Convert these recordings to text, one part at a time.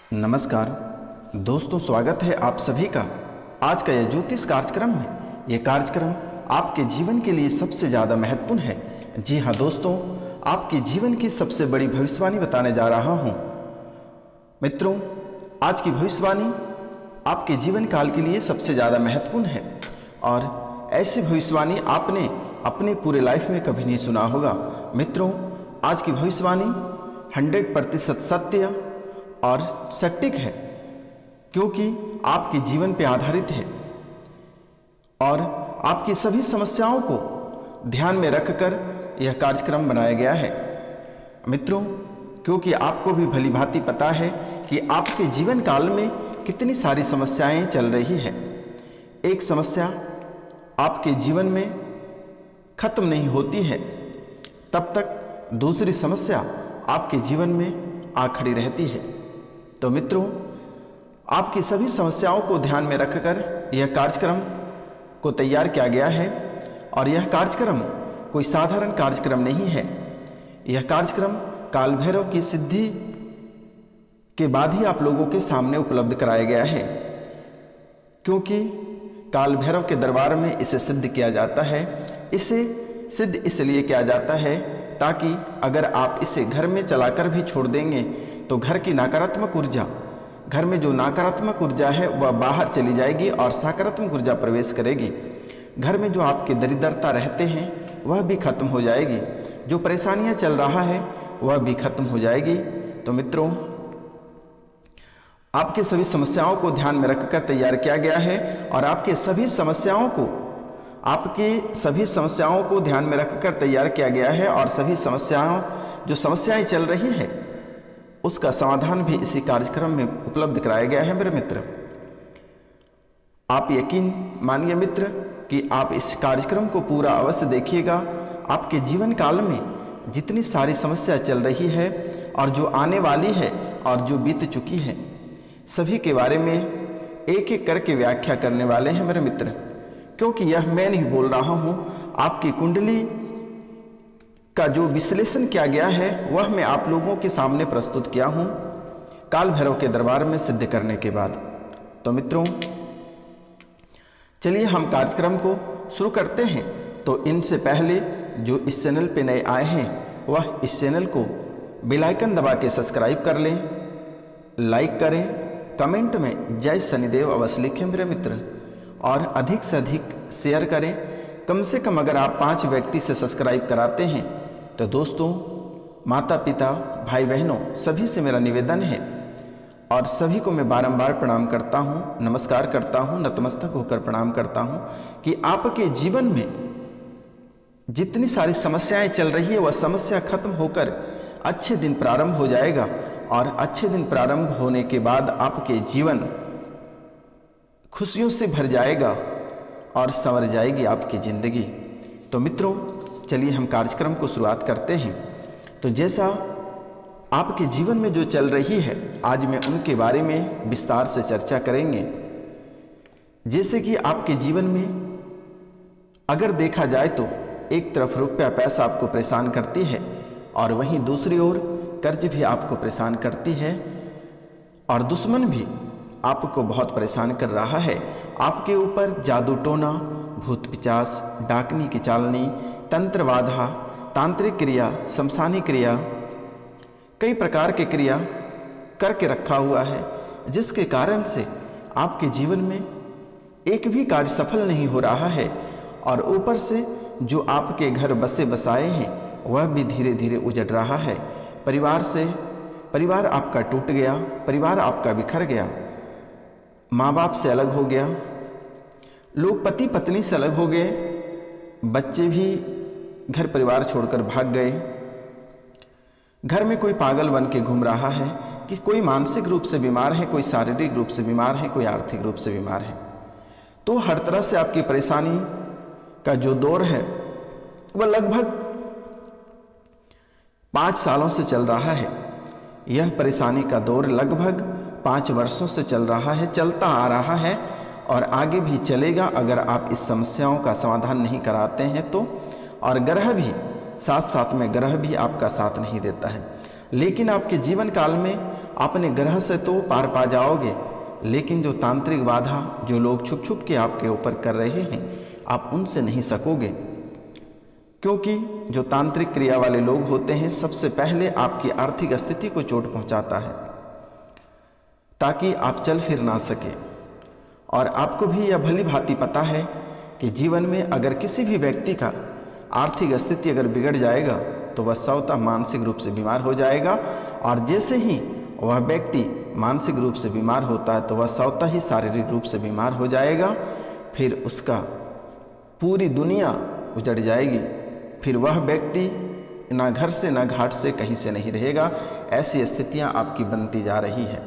नमस्कार दोस्तों, स्वागत है आप सभी का आज का यह ज्योतिष कार्यक्रम में। यह कार्यक्रम आपके जीवन के लिए सबसे ज़्यादा महत्वपूर्ण है। जी हाँ दोस्तों, आपके जीवन की सबसे बड़ी भविष्यवाणी बताने जा रहा हूँ। मित्रों, आज की भविष्यवाणी आपके जीवन काल के लिए सबसे ज़्यादा महत्वपूर्ण है और ऐसी भविष्यवाणी आपने अपने पूरे लाइफ में कभी नहीं सुना होगा। मित्रों, आज की भविष्यवाणी 100% सत्य और सटीक है, क्योंकि आपके जीवन पर आधारित है और आपकी सभी समस्याओं को ध्यान में रखकर यह कार्यक्रम बनाया गया है। मित्रों, क्योंकि आपको भी भली भांति पता है कि आपके जीवन काल में कितनी सारी समस्याएं चल रही है। एक समस्या आपके जीवन में खत्म नहीं होती है, तब तक दूसरी समस्या आपके जीवन में आ खड़ी रहती है। तो मित्रों, आपकी सभी समस्याओं को ध्यान में रखकर यह कार्यक्रम को तैयार किया गया है और यह कार्यक्रम कोई साधारण कार्यक्रम नहीं है। यह कार्यक्रम काल भैरव की सिद्धि के बाद ही आप लोगों के सामने उपलब्ध कराया गया है, क्योंकि काल भैरव के दरबार में इसे सिद्ध किया जाता है। इसे सिद्ध इसलिए किया जाता है ताकि अगर आप इसे घर में चलाकर भी छोड़ देंगे तो घर की नकारात्मक ऊर्जा, घर में जो नकारात्मक ऊर्जा है वह बाहर चली जाएगी और सकारात्मक ऊर्जा प्रवेश करेगी। घर में जो आपके दरिद्रता रहते हैं वह भी खत्म हो जाएगी, जो परेशानियां चल रहा है वह भी खत्म हो जाएगी। तो मित्रों, आपके सभी समस्याओं को ध्यान में रखकर तैयार किया गया है और आपके सभी समस्याओं को ध्यान में रखकर तैयार किया गया है और सभी समस्याएं चल रही है उसका समाधान भी इसी कार्यक्रम में उपलब्ध कराया गया है। मेरे मित्र, आप यकीन मानिए मित्र कि आप इस कार्यक्रम को पूरा अवश्य देखिएगा। आपके जीवन काल में जितनी सारी समस्या चल रही है और जो आने वाली है और जो बीत चुकी है, सभी के बारे में एक एक करके व्याख्या करने वाले हैं मेरे मित्र। क्योंकि यह मैं नहीं बोल रहा हूँ, आपकी कुंडली का जो विश्लेषण किया गया है वह मैं आप लोगों के सामने प्रस्तुत किया हूँ काल भैरव के दरबार में सिद्ध करने के बाद। तो मित्रों, चलिए हम कार्यक्रम को शुरू करते हैं। तो इनसे पहले जो इस चैनल पे नए आए हैं वह इस चैनल को बेल आइकन दबा के सब्सक्राइब कर लें, लाइक करें, कमेंट में जय शनिदेव अवश्य लिखें मेरे मित्र, और अधिक से अधिक शेयर करें। कम से कम अगर आप 5 व्यक्ति से सब्सक्राइब कराते हैं तो दोस्तों, माता पिता, भाई बहनों सभी से मेरा निवेदन है और सभी को मैं बारंबार प्रणाम करता हूँ, नमस्कार करता हूँ, नतमस्तक होकर प्रणाम करता हूँ कि आपके जीवन में जितनी सारी समस्याएं चल रही है वह समस्या खत्म होकर अच्छे दिन प्रारंभ हो जाएगा और अच्छे दिन प्रारंभ होने के बाद आपके जीवन खुशियों से भर जाएगा और संवर जाएगी आपकी जिंदगी। तो मित्रों, चलिए हम कार्यक्रम को शुरुआत करते हैं। तो जैसा आपके जीवन में जो चल रही है, आज मैं उनके बारे में विस्तार से चर्चा करेंगे। जैसे कि आपके जीवन में अगर देखा जाए तो एक तरफ रुपया पैसा आपको परेशान करती है और वहीं दूसरी ओर कर्ज भी आपको परेशान करती है और दुश्मन भी आपको बहुत परेशान कर रहा है। आपके ऊपर जादू टोना, भूत पिचास, डाकनी की चालनी, तंत्र बाधा, तांत्रिक क्रिया, शमशानी क्रिया, कई प्रकार की क्रिया करके रखा हुआ है, जिसके कारण से आपके जीवन में एक भी कार्य सफल नहीं हो रहा है और ऊपर से जो आपके घर बसे बसाए हैं वह भी धीरे धीरे उजड़ रहा है। परिवार आपका टूट गया, परिवार आपका बिखर गया, माँ बाप से अलग हो गया, लोग पति पत्नी से अलग हो गए, बच्चे भी घर परिवार छोड़कर भाग गए, घर में कोई पागल बन के घूम रहा है कि कोई मानसिक रूप से बीमार है, कोई शारीरिक रूप से बीमार है, कोई आर्थिक रूप से बीमार है। तो हर तरह से आपकी परेशानी का जो दौर है वह लगभग 5 सालों से चल रहा है। यह परेशानी का दौर लगभग 5 वर्षों से चल रहा है, चलता आ रहा है और आगे भी चलेगा अगर आप इस समस्याओं का समाधान नहीं कराते हैं तो। और ग्रह भी साथ साथ में आपका साथ नहीं देता है। लेकिन आपके जीवन काल में अपने ग्रह से तो पार पा जाओगे, लेकिन जो तांत्रिक बाधा जो लोग छुप छुप के आपके ऊपर कर रहे हैं, आप उनसे नहीं सकोगे। क्योंकि जो तांत्रिक क्रिया वाले लोग होते हैं, सबसे पहले आपकी आर्थिक स्थिति को चोट पहुंचाता है ताकि आप चल फिर ना सके। और आपको भी यह भली भांति पता है कि जीवन में अगर किसी भी व्यक्ति का आर्थिक स्थिति अगर बिगड़ जाएगा तो वह स्वतः मानसिक रूप से बीमार हो जाएगा, और जैसे ही वह व्यक्ति मानसिक रूप से बीमार होता है तो वह स्वतः ही शारीरिक रूप से बीमार हो जाएगा। फिर उसका पूरी दुनिया उजड़ जाएगी, फिर वह व्यक्ति ना घर से ना घाट से कहीं से नहीं रहेगा। ऐसी स्थितियां आपकी बनती जा रही है।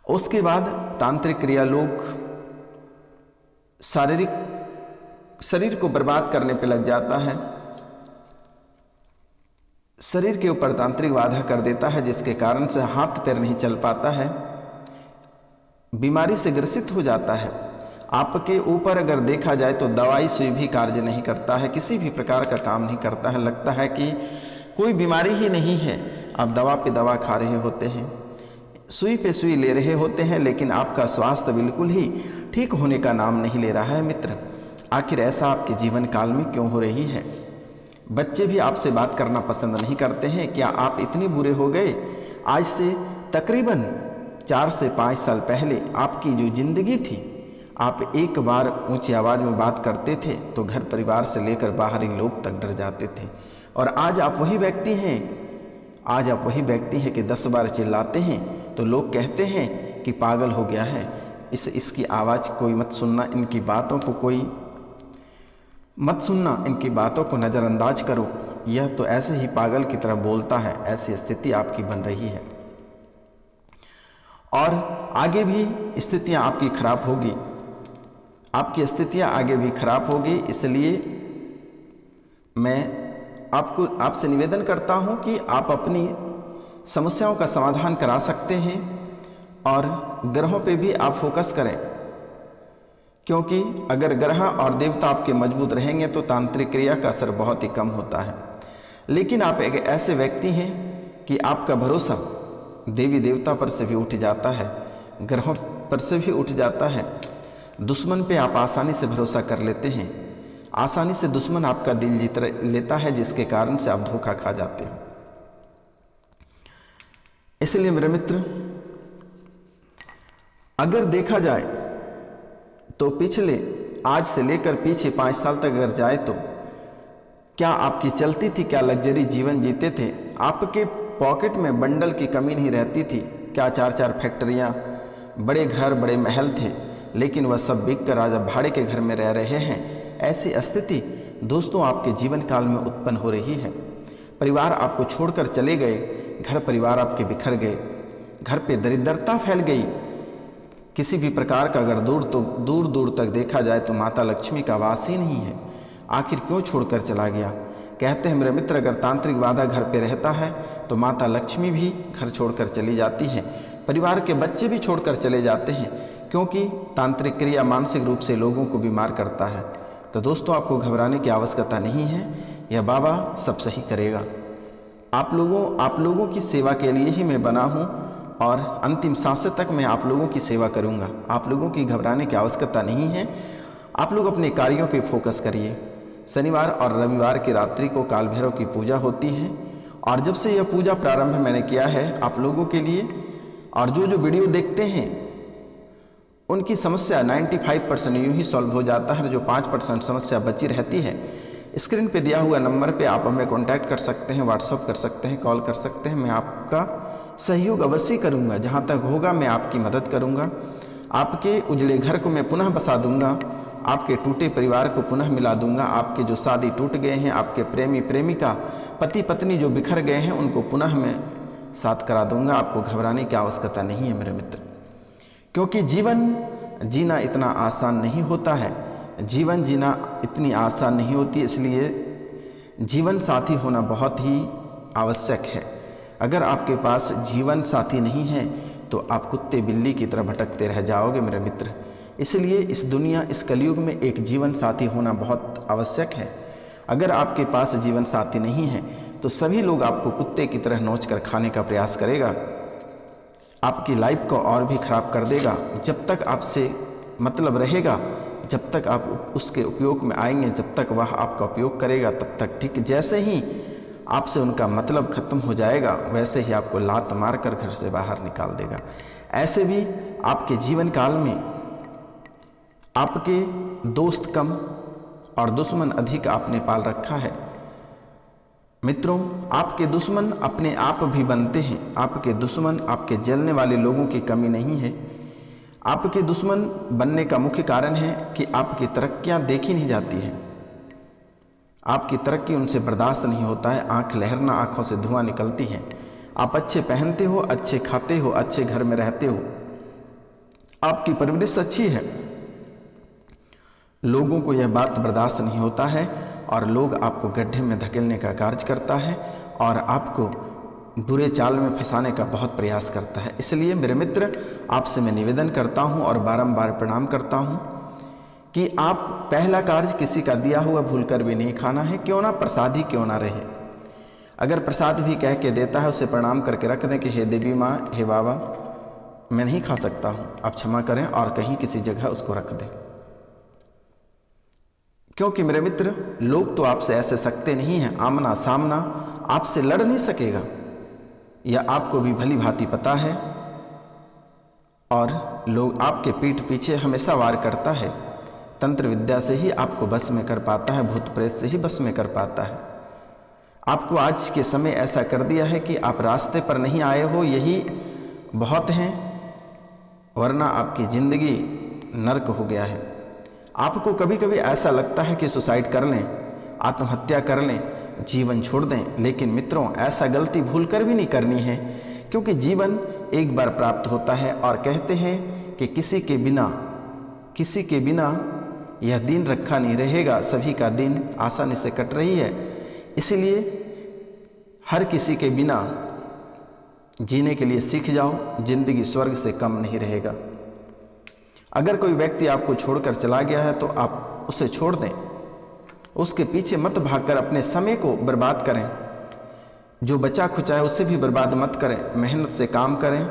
उसके बाद तांत्रिक क्रिया लोग शरीर को बर्बाद करने पे लग जाता है, शरीर के ऊपर तांत्रिक बाधा कर देता है, जिसके कारण से हाथ पैर नहीं चल पाता है, बीमारी से ग्रसित हो जाता है। आपके ऊपर अगर देखा जाए तो दवाई सुई भी कार्य नहीं करता है, किसी भी प्रकार का काम नहीं करता है। लगता है कि कोई बीमारी ही नहीं है, आप दवा पे दवा खा रहे होते हैं, सुई पे सुई ले रहे होते हैं, लेकिन आपका स्वास्थ्य बिल्कुल ही ठीक होने का नाम नहीं ले रहा है। मित्र, आखिर ऐसा आपके जीवन काल में क्यों हो रही है? बच्चे भी आपसे बात करना पसंद नहीं करते हैं। क्या आप इतने बुरे हो गए? आज से तकरीबन 4 से 5 साल पहले आपकी जो जिंदगी थी, आप एक बार ऊंची आवाज़ में बात करते थे तो घर परिवार से लेकर बाहरी लोग तक डर जाते थे, और आज आप वही व्यक्ति हैं कि 10 बार चिल्लाते हैं तो लोग कहते हैं कि पागल हो गया है, इसकी आवाज़ कोई मत सुनना, इनकी बातों को कोई मत सुनना, इनकी बातों को नज़रअंदाज करो, यह तो ऐसे ही पागल की तरह बोलता है। ऐसी स्थिति आपकी बन रही है और आगे भी स्थितियां आपकी खराब होगी, आपकी स्थितियां आगे भी खराब होगी। इसलिए मैं आपसे निवेदन करता हूं कि आप अपनी समस्याओं का समाधान करा सकते हैं और ग्रहों पे भी आप फोकस करें, क्योंकि अगर ग्रह और देवता आपके मजबूत रहेंगे तो तांत्रिक क्रिया का असर बहुत ही कम होता है। लेकिन आप एक ऐसे व्यक्ति हैं कि आपका भरोसा देवी देवता पर से भी उठ जाता है, ग्रहों पर से भी उठ जाता है। दुश्मन पे आप आसानी से भरोसा कर लेते हैं, आसानी से दुश्मन आपका दिल जीत लेता है, जिसके कारण से आप धोखा खा जाते हो। इसलिए मेरे मित्र, अगर देखा जाए तो पिछले आज से लेकर पीछे 5 साल तक अगर जाए तो क्या आपकी चलती थी? क्या लग्जरी जीवन जीते थे? आपके पॉकेट में बंडल की कमी नहीं रहती थी? क्या 4-4 फैक्ट्रियां, बड़े घर, बड़े महल थे, लेकिन वह सब बिक कर आज भाड़े के घर में रह रहे हैं? ऐसी स्थिति दोस्तों आपके जीवन काल में उत्पन्न हो रही है। परिवार आपको छोड़कर चले गए, घर परिवार आपके बिखर गए, घर पे दरिद्रता फैल गई। किसी भी प्रकार का अगर दूर दूर तक देखा जाए तो माता लक्ष्मी का वास ही नहीं है। आखिर क्यों छोड़कर चला गया? कहते हैं मेरे मित्र, अगर तांत्रिक बाधा घर पे रहता है तो माता लक्ष्मी भी घर छोड़कर चली जाती है, परिवार के बच्चे भी छोड़कर चले जाते हैं, क्योंकि तांत्रिक क्रिया मानसिक रूप से लोगों को बीमार करता है। तो दोस्तों, आपको घबराने की आवश्यकता नहीं है, यह बाबा सब सही करेगा। आप लोगों की सेवा के लिए ही मैं बना हूँ और अंतिम सांस तक मैं आप लोगों की सेवा करूँगा। आप लोगों की घबराने की आवश्यकता नहीं है। आप लोग अपने कार्यों पे फोकस करिए। शनिवार और रविवार की रात्रि को काल भैरव की पूजा होती है, और जब से यह पूजा प्रारंभ मैंने किया है आप लोगों के लिए, और जो वीडियो देखते हैं उनकी समस्या 95% यूँ ही सॉल्व हो जाता है। जो 5% समस्या बची रहती है, स्क्रीन पे दिया हुआ नंबर पे आप हमें कांटेक्ट कर सकते हैं, व्हाट्सअप कर सकते हैं, कॉल कर सकते हैं। मैं आपका सहयोग अवश्य करूंगा, जहां तक होगा मैं आपकी मदद करूंगा। आपके उजड़े घर को मैं पुनः बसा दूंगा, आपके टूटे परिवार को पुनः मिला दूंगा। आपके जो शादी टूट गए हैं, आपके प्रेमी प्रेमिका, पति पत्नी जो बिखर गए हैं, उनको पुनः मैं साथ करा दूंगा। आपको घबराने की आवश्यकता नहीं है मेरे मित्र, क्योंकि जीवन जीना इतना आसान नहीं होता है, जीवन जीना इतनी आसान नहीं होती। इसलिए जीवन साथी होना बहुत ही आवश्यक है। अगर आपके पास जीवन साथी नहीं है तो आप कुत्ते बिल्ली की तरह भटकते रह जाओगे मेरे मित्र। इसलिए इस कलयुग में एक जीवन साथी होना बहुत आवश्यक है। अगर आपके पास जीवन साथी नहीं है तो सभी लोग आपको कुत्ते की तरह नोच कर खाने का प्रयास करेगा, आपकी लाइफ को और भी खराब कर देगा। जब तक आपसे मतलब रहेगा, जब तक आप उसके उपयोग में आएंगे, जब तक वह आपका उपयोग करेगा तब तक ठीक। जैसे ही आपसे उनका मतलब खत्म हो जाएगा वैसे ही आपको लात मारकर घर से बाहर निकाल देगा। ऐसे भी आपके जीवन काल में आपके दोस्त कम और दुश्मन अधिक आपने पाल रखा है। मित्रों, आपके दुश्मन अपने आप भी बनते हैं। आपके दुश्मन, आपके जलने वाले लोगों की कमी नहीं है। आपके दुश्मन बनने का मुख्य कारण है कि आपकी तरक्कियां देखी नहीं जाती हैं। आपकी तरक्की उनसे बर्दाश्त नहीं होता है। आंख लहरना, आंखों से धुआं निकलती है। आप अच्छे पहनते हो, अच्छे खाते हो, अच्छे घर में रहते हो, आपकी परवरिश अच्छी है, लोगों को यह बात बर्दाश्त नहीं होता है और लोग आपको गड्ढे में धकेलने का कार्य करता है और आपको बुरे चाल में फंसाने का बहुत प्रयास करता है। इसलिए मेरे मित्र, आपसे मैं निवेदन करता हूं और बारंबार प्रणाम करता हूं कि आप पहला कार्य किसी का दिया हुआ भूलकर भी नहीं खाना है, क्यों ना प्रसाद ही क्यों ना रहे। अगर प्रसाद भी कह के देता है उसे प्रणाम करके रख दें कि हे देवी माँ, हे बाबा, मैं नहीं खा सकता हूँ, आप क्षमा करें, और कहीं किसी जगह उसको रख दें। क्योंकि मेरे मित्र, लोग तो आपसे ऐसे सकते नहीं हैं, आमना सामना आपसे लड़ नहीं सकेगा, यह आपको भी भली भांति पता है। और लोग आपके पीठ पीछे हमेशा वार करता है। तंत्र विद्या से ही आपको बस में कर पाता है, भूत प्रेत से ही बस में कर पाता है। आपको आज के समय ऐसा कर दिया है कि आप रास्ते पर नहीं आए हो, यही बहुत हैं, वरना आपकी जिंदगी नर्क हो गया है। आपको कभी कभी ऐसा लगता है कि सुसाइड कर लें, आत्महत्या कर लें, जीवन छोड़ दें, लेकिन मित्रों, ऐसा गलती भूल कर भी नहीं करनी है, क्योंकि जीवन एक बार प्राप्त होता है और कहते हैं कि किसी के बिना यह दिन रखा नहीं रहेगा। सभी का दिन आसानी से कट रही है, इसलिए हर किसी के बिना जीने के लिए सीख जाओ। जिंदगी स्वर्ग से कम नहीं रहेगा। अगर कोई व्यक्ति आपको छोड़कर चला गया है तो आप उसे छोड़ दें, उसके पीछे मत भागकर अपने समय को बर्बाद करें। जो बचा खुचा है उसे भी बर्बाद मत करें। मेहनत से काम करें,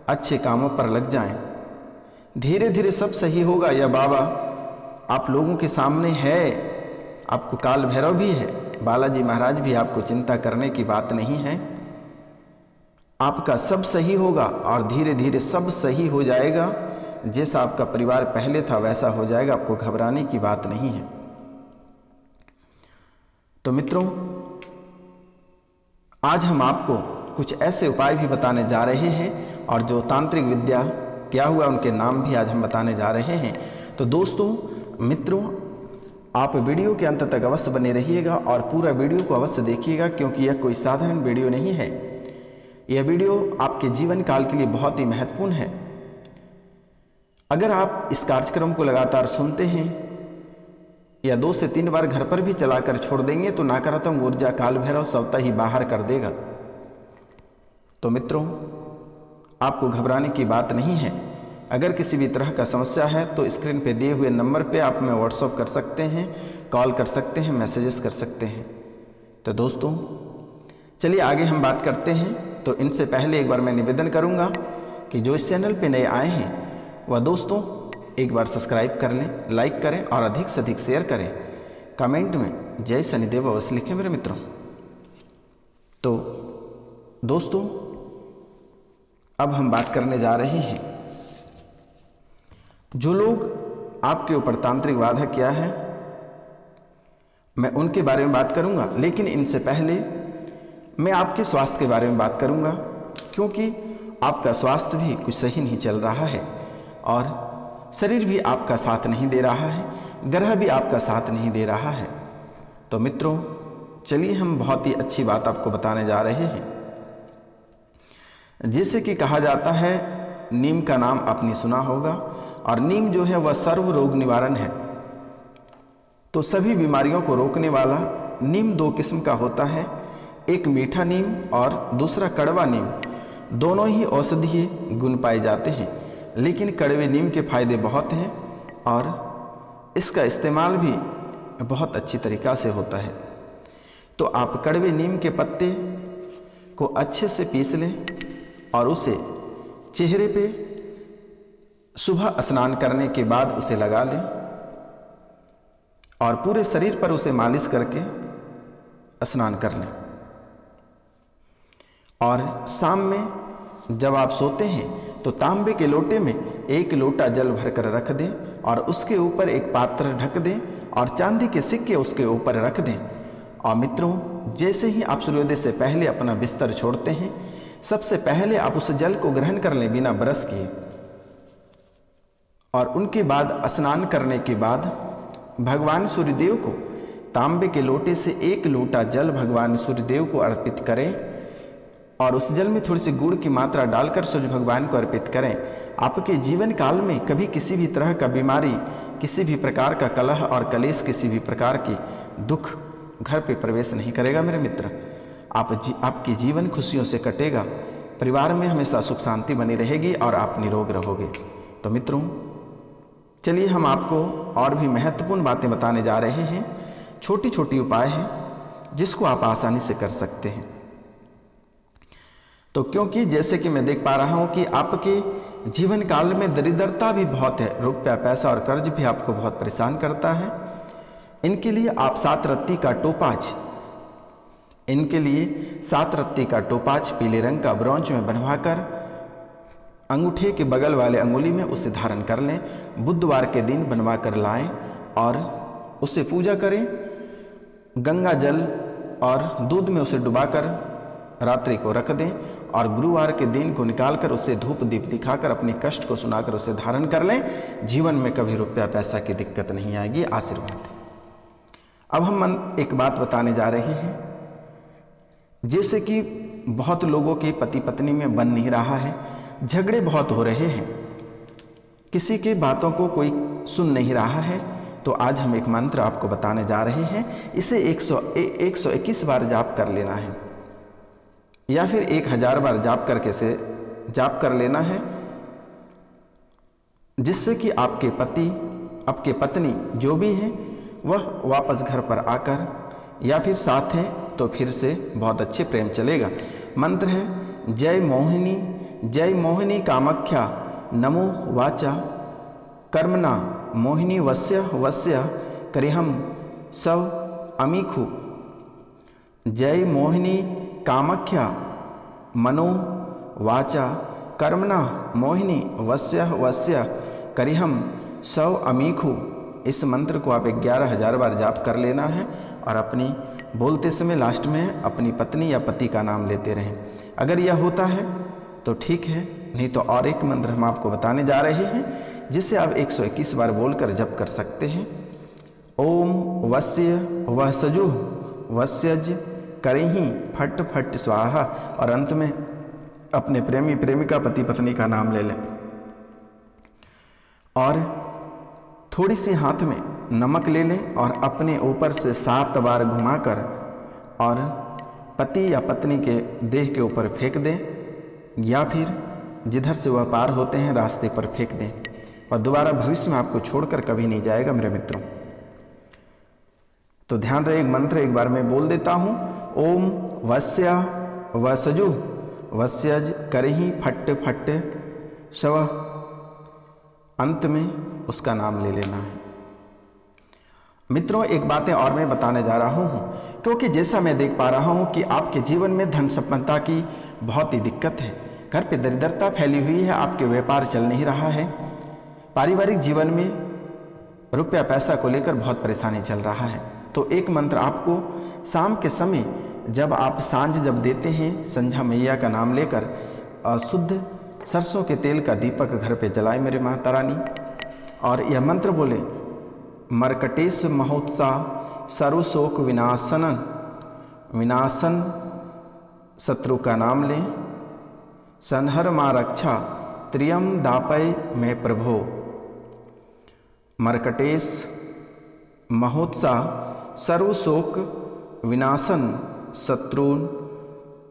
अच्छे कामों पर लग जाएं, धीरे धीरे सब सही होगा। या बाबा आप लोगों के सामने है, आपको काल भैरव भी है, बालाजी महाराज भी, आपको चिंता करने की बात नहीं है। आपका सब सही होगा और धीरे धीरे सब सही हो जाएगा। जैसा आपका परिवार पहले था वैसा हो जाएगा, आपको घबराने की बात नहीं है। तो मित्रों, आज हम आपको कुछ ऐसे उपाय भी बताने जा रहे हैं और जो तांत्रिक विद्या क्या हुआ उनके नाम भी आज हम बताने जा रहे हैं। तो दोस्तों, मित्रों, आप वीडियो के अंत तक अवश्य बने रहिएगा और पूरा वीडियो को अवश्य देखिएगा, क्योंकि यह कोई साधारण वीडियो नहीं है। यह वीडियो आपके जीवन काल के लिए बहुत ही महत्वपूर्ण है। अगर आप इस कार्यक्रम को लगातार सुनते हैं या 2 से 3 बार घर पर भी चलाकर छोड़ देंगे तो नकारात्मक ऊर्जा काल भैरव स्वतः ही बाहर कर देगा। तो मित्रों, आपको घबराने की बात नहीं है। अगर किसी भी तरह का समस्या है तो स्क्रीन पे दिए हुए नंबर पे आप हमें व्हाट्सअप कर सकते हैं, कॉल कर सकते हैं, मैसेजेस कर सकते हैं। तो दोस्तों, चलिए आगे हम बात करते हैं। तो इनसे पहले एक बार मैं निवेदन करूंगा कि जो इस चैनल पे नए आए हैं वह दोस्तों एक बार सब्सक्राइब कर लें, लाइक करें और अधिक से अधिक शेयर करें। कमेंट में जय शनिदेव अवश्य लिखें मेरे मित्रों। तो दोस्तों, अब हम बात करने जा रहे हैं जो लोग आपके ऊपर तांत्रिक बाधा किया है, मैं उनके बारे में बात करूंगा। लेकिन इनसे पहले मैं आपके स्वास्थ्य के बारे में बात करूंगा, क्योंकि आपका स्वास्थ्य भी कुछ सही नहीं चल रहा है और शरीर भी आपका साथ नहीं दे रहा है, ग्रह भी आपका साथ नहीं दे रहा है। तो मित्रों, चलिए हम बहुत ही अच्छी बात आपको बताने जा रहे हैं। जिसे कि कहा जाता है, नीम का नाम आपने सुना होगा और नीम जो है वह सर्व रोग निवारण है। तो सभी बीमारियों को रोकने वाला नीम 2 किस्म का होता है, एक मीठा नीम और दूसरा कड़वा नीम। दोनों ही औषधीय गुण पाए जाते हैं, लेकिन कड़वे नीम के फायदे बहुत हैं और इसका इस्तेमाल भी बहुत अच्छी तरीक़ा से होता है। तो आप कड़वे नीम के पत्ते को अच्छे से पीस लें और उसे चेहरे पे सुबह स्नान करने के बाद उसे लगा लें और पूरे शरीर पर उसे मालिश करके स्नान कर लें। और शाम में जब आप सोते हैं तो तांबे के लोटे में 1 लोटा जल भरकर रख दें और उसके ऊपर एक पात्र ढक दें और चांदी के सिक्के उसके ऊपर रख दें। और मित्रों, जैसे ही आप सूर्योदय से पहले अपना बिस्तर छोड़ते हैं, सबसे पहले आप उस जल को ग्रहण कर लें बिना ब्रश किए। और उनके बाद स्नान करने के बाद भगवान सूर्यदेव को तांबे के लोटे से 1 लोटा जल भगवान सूर्यदेव को अर्पित करें और उस जल में थोड़ी सी गुड़ की मात्रा डालकर सूर्य भगवान को अर्पित करें। आपके जीवन काल में कभी किसी भी तरह का बीमारी, किसी भी प्रकार का कलह और कलेश, किसी भी प्रकार की दुख घर पे प्रवेश नहीं करेगा मेरे मित्र। आपकी जीवन खुशियों से कटेगा, परिवार में हमेशा सुख शांति बनी रहेगी और आप निरोग रहोगे। तो मित्रों, चलिए हम आपको और भी महत्वपूर्ण बातें बताने जा रहे हैं। छोटी छोटी उपाय हैं जिसको आप आसानी से कर सकते हैं। तो क्योंकि जैसे कि मैं देख पा रहा हूं कि आपके जीवन काल में दरिद्रता भी बहुत है, रुपया पैसा और कर्ज भी आपको बहुत परेशान करता है। इनके लिए आप 7 रत्ती का टोपाज, इनके लिए 7 रत्ती का टोपाज पीले रंग का ब्रॉन्ज में बनवाकर अंगूठे के बगल वाले अंगुली में उसे धारण कर लें। बुधवार के दिन बनवा कर लाएं और उससे पूजा करें। गंगा जल और दूध में उसे डुबाकर रात्रि को रख दें और गुरुवार के दिन को निकालकर उसे धूप दीप दिखाकर अपने कष्ट को सुनाकर उसे धारण कर लें। जीवन में कभी रुपया पैसा की दिक्कत नहीं आएगी। आशीर्वाद। अब हम एक बात बताने जा रहे हैं। जैसे कि बहुत लोगों के पति पत्नी में बन नहीं रहा है, झगड़े बहुत हो रहे हैं, किसी की बातों को कोई सुन नहीं रहा है, तो आज हम एक मंत्र आपको बताने जा रहे हैं। इसे 121 बार जाप कर लेना है या फिर 1000 बार जाप करके से जाप कर लेना है, जिससे कि आपके पति, आपके पत्नी जो भी हैं वह वापस घर पर आकर या फिर साथ हैं तो फिर से बहुत अच्छे प्रेम चलेगा। मंत्र है जय मोहिनी कामाख्या नमो वाचा कर्मणा मोहिनी वस्य करिहम सव अमीखु। जय मोहिनी कामाख्या मनो वाचा कर्मणा मोहिनी वस्य करिहम सव अमीखु। इस मंत्र को आप 11,000 बार जाप कर लेना है और अपनी बोलते समय लास्ट में अपनी पत्नी या पति का नाम लेते रहें। अगर यह होता है तो ठीक है, नहीं तो और एक मंत्र हम आपको बताने जा रहे हैं जिसे आप 121 बार बोलकर जप कर सकते हैं। ओम वस्य वसजु वस्यज करिहि फट फट स्वाहा। और अंत में अपने प्रेमी प्रेमिका पति पत्नी का नाम ले लें और थोड़ी सी हाथ में नमक ले लें और अपने ऊपर से 7 बार घुमाकर और पति या पत्नी के देह के ऊपर फेंक दें या फिर जिधर से वह पार होते हैं रास्ते पर फेंक दें और दोबारा भविष्य में आपको छोड़कर कभी नहीं जाएगा मेरे मित्रों। तो ध्यान रहे, मंत्र एक बार मैं बोल देता हूं। ओम वस्य वसजु वस्यज करहि फट फट शव। अंत में उसका नाम ले लेना है। मित्रों, एक बातें और मैं बताने जा रहा हूं, क्योंकि जैसा मैं देख पा रहा हूं कि आपके जीवन में धन संपन्नता की बहुत ही दिक्कत है, घर पे दरिद्रता फैली हुई है, आपके व्यापार चल नहीं रहा है, पारिवारिक जीवन में रुपया पैसा को लेकर बहुत परेशानी चल रहा है। तो एक मंत्र आपको शाम के समय जब आप सांझ जब देते हैं, संझा मैया का नाम लेकर शुद्ध सरसों के तेल का दीपक घर पे जलाए मेरे माता रानी, और यह मंत्र बोले मरकटेश महोत्साह सर्वशोक विनाशन शत्रु का नाम लें। संहर माँ रक्षा त्रियम दापय में प्रभो। मरकटेश महोत्साह सर्वशोक विनाशन शत्रुन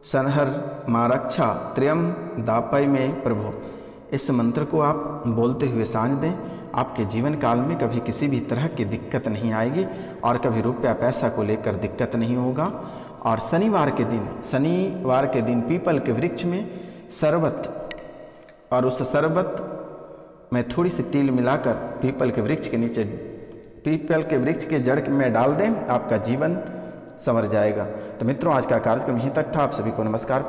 संहर माँ रक्षा त्रियम दापय में प्रभो। इस मंत्र को आप बोलते हुए सांझ दें। आपके जीवन काल में कभी किसी भी तरह की दिक्कत नहीं आएगी और कभी रुपया पैसा को लेकर दिक्कत नहीं होगा। और शनिवार के दिन पीपल के वृक्ष में शरबत, और उस शरबत में थोड़ी सी तिल मिलाकर पीपल के वृक्ष के जड़ में डाल दें, आपका जीवन संवर जाएगा। तो मित्रों, आज का कार्यक्रम यहीं तक था। आप सभी को नमस्कार।